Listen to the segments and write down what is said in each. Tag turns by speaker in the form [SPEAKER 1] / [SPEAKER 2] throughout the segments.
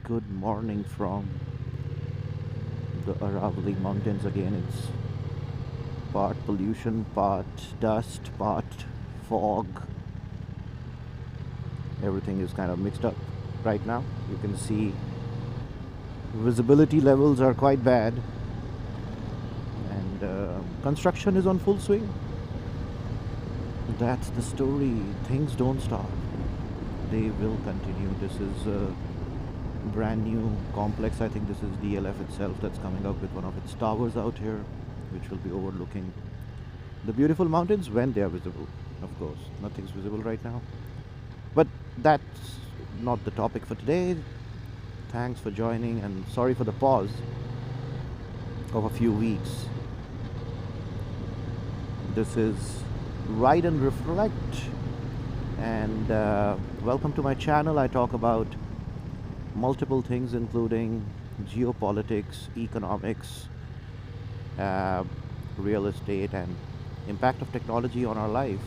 [SPEAKER 1] Good morning from the Aravalli Mountains again. It's part pollution, part dust, part fog. Everything is kind of mixed up right now. You can see visibility levels are quite bad, and construction is on full swing. That's the story. Things don't stop, they will continue. This is a brand new complex. I think this is DLF itself that's coming up with one of its towers out here, which will be overlooking the beautiful mountains when they are visible. Of course, nothing's visible right now, but that's not the topic for today. Thanks for joining, and sorry for the pause of a few weeks. This is Ride and Reflect, and welcome to my channel. I talk about multiple things, including geopolitics, economics, uh, real estate, and impact of technology on our life.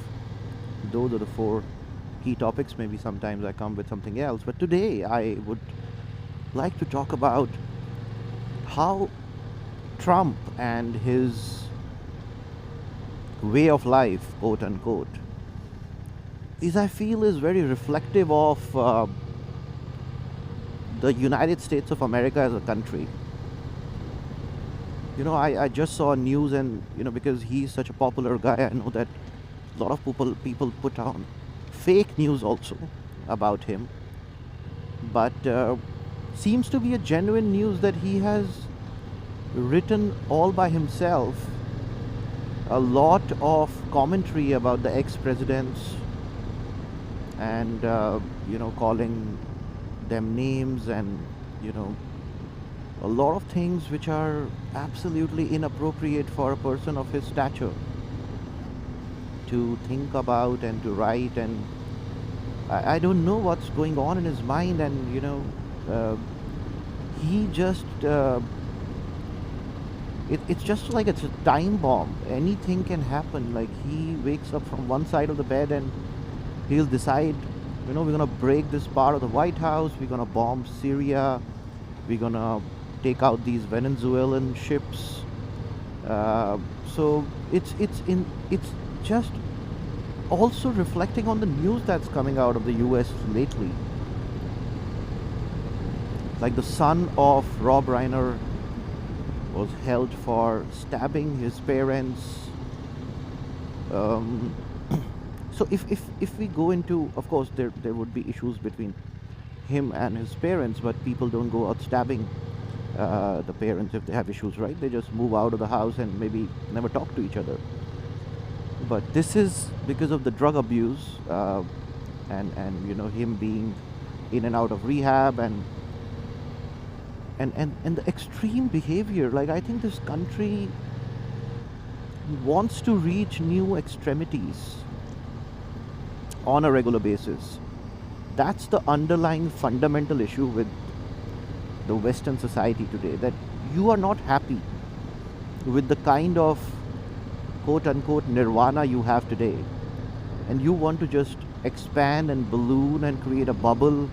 [SPEAKER 1] Those are the four key topics. Maybe sometimes I come with something else, but today I would like to talk about how Trump and his way of life, quote unquote, is, I feel, is very reflective of the United States of America as a country. I just saw news, and because he's such a popular guy, I know that a lot of people put on fake news also about him, but seems to be a genuine news that he has written all by himself a lot of commentary about the ex-presidents, and calling them names, and a lot of things which are absolutely inappropriate for a person of his stature to think about and to write. And I don't know what's going on in his mind, and he just it's just like it's a time bomb. Anything can happen. Like, he wakes up from one side of the bed and he'll decide, we're gonna break this part of the White House, we're gonna bomb Syria, we're gonna take out these Venezuelan ships. So it's just also reflecting on the news that's coming out of the US lately. Like, the son of Rob Reiner was held for stabbing his parents. So if we go into, of course, there would be issues between him and his parents, but people don't go out stabbing the parents if they have issues, right? They just move out of the house and maybe never talk to each other. But this is because of the drug abuse, and him being in and out of rehab, and the extreme behavior. Like, I think this country wants to reach new extremities on a regular basis. That's the underlying fundamental issue with the Western society today, that you are not happy with the kind of quote unquote nirvana you have today, and you want to just expand and balloon and create a bubble,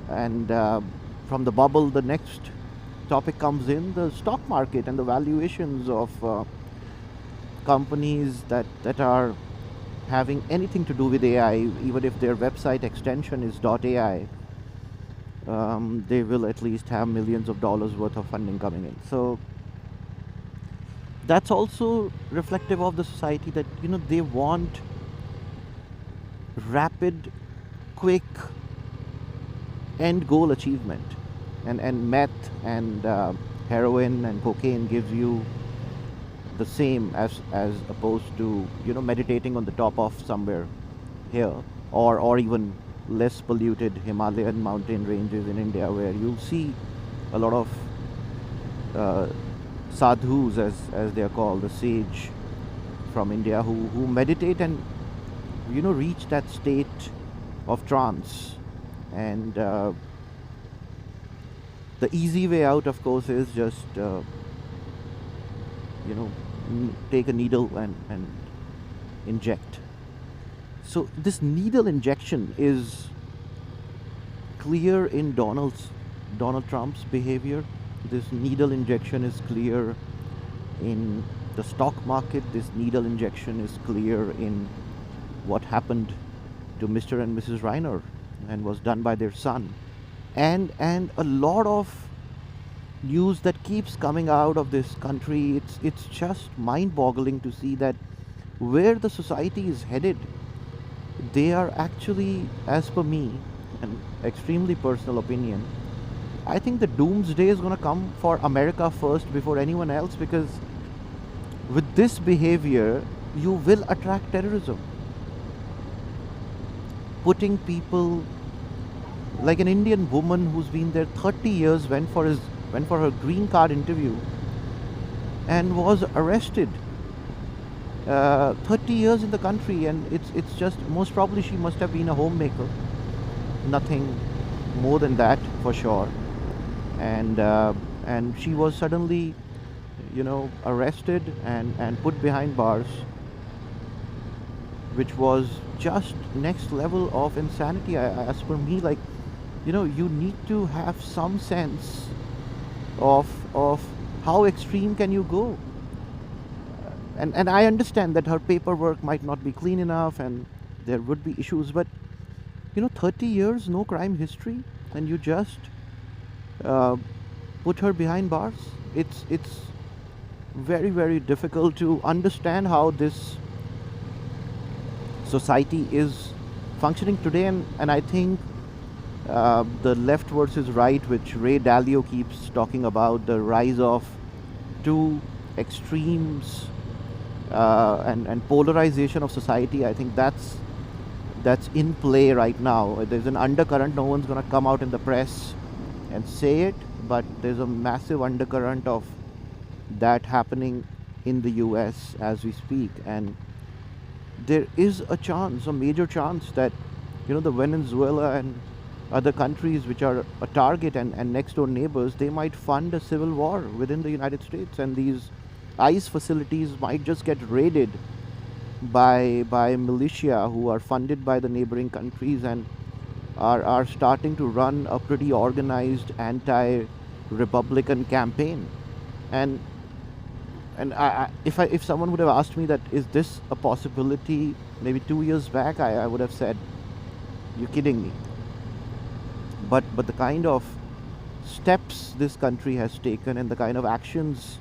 [SPEAKER 1] and from the bubble the next topic comes in, the stock market and the valuations of companies that are having anything to do with AI. Even if their website extension is .ai, they will at least have millions of dollars worth of funding coming in. So that's also reflective of the society, that they want rapid, quick end goal achievement, and meth and heroin and cocaine gives you the same as opposed to meditating on the top of somewhere here, or even less polluted Himalayan mountain ranges in India, where you'll see a lot of sadhus, as they are called, the sage from India, who meditate and reach that state of trance. And the easy way out, of course, is just take a needle and inject. So this needle injection is clear in Donald Trump's behavior. This needle injection is clear in the stock market. This needle injection is clear in what happened to Mr. and Mrs. Reiner and was done by their son. And a lot of news that keeps coming out of this country, it's just mind-boggling to see that where the society is headed, they are actually, as per me, an extremely personal opinion, I think the doomsday is going to come for America first before anyone else, because with this behavior, you will attract terrorism. Putting people like an Indian woman who's been there 30 years went for her green card interview and was arrested. 30 years in the country, and it's just, most probably she must have been a homemaker, nothing more than that for sure. And she was suddenly, arrested and put behind bars, which was just next level of insanity. As per me, like, you need to have some sense of how extreme can you go. And I understand that her paperwork might not be clean enough and there would be issues, but 30 years, no crime history, and you just put her behind bars. It's very, very difficult to understand how this society is functioning today, and I think the left versus right, which Ray Dalio keeps talking about, the rise of two extremes and polarization of society, I think that's in play right now. There's an undercurrent. No one's going to come out in the press and say it, but there's a massive undercurrent of that happening in the US as we speak, and there is a major chance that the Venezuela and other countries which are a target and next door neighbors, they might fund a civil war within the United States, and these ICE facilities might just get raided by militia who are funded by the neighboring countries and are starting to run a pretty organized anti-Republican campaign. And if someone would have asked me that, is this a possibility, maybe 2 years back, I would have said, you're kidding me. But the kind of steps this country has taken and the kind of actions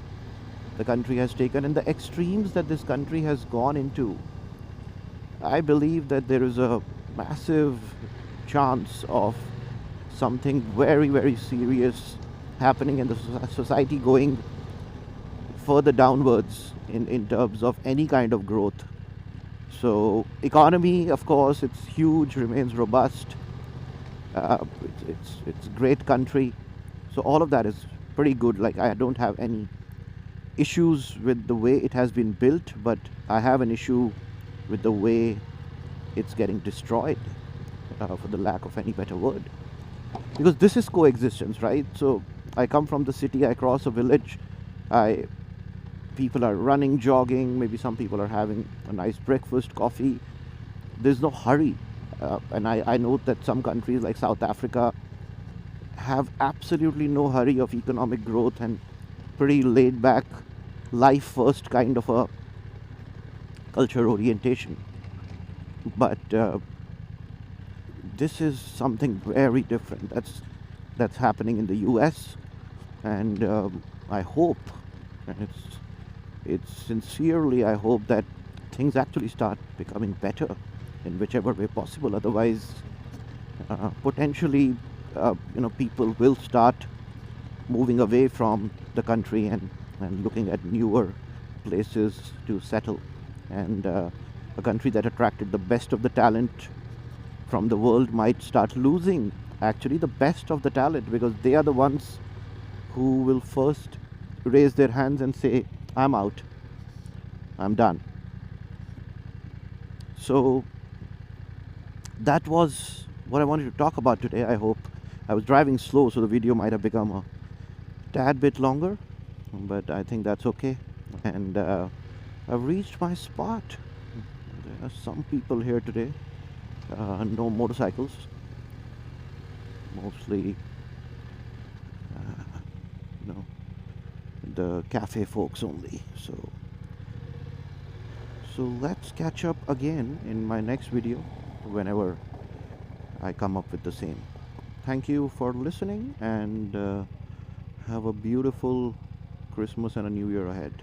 [SPEAKER 1] the country has taken and the extremes that this country has gone into, I believe that there is a massive chance of something very, very serious happening in the society, going further downwards in terms of any kind of growth. So economy, of course, it's huge, remains robust. It's a great country. So all of that is pretty good. Like, I don't have any issues with the way it has been built, but I have an issue with the way it's getting destroyed, for the lack of any better word. Because this is coexistence, right? So I come from the city, I cross a village, people are running, jogging, maybe some people are having a nice breakfast, coffee. There's no hurry. And I note that some countries like South Africa have absolutely no hurry of economic growth and pretty laid back, life first kind of a culture orientation. But this is something very different that's happening in the US, and I hope, and it's sincerely, I hope that things actually start becoming better in whichever way possible. Otherwise, potentially, people will start moving away from the country and looking at newer places to settle. And a country that attracted the best of the talent from the world might start losing actually the best of the talent, because they are the ones who will first raise their hands and say, I'm out, I'm done. So that was what I wanted to talk about today. I hope I was driving slow, so the video might have become a tad bit longer, but I think that's okay. And I've reached my spot. There are some people here today, no motorcycles. mostly, you know, the cafe folks only. So let's catch up again in my next video whenever I come up with the same. Thank you for listening, and have a beautiful Christmas and a New Year ahead.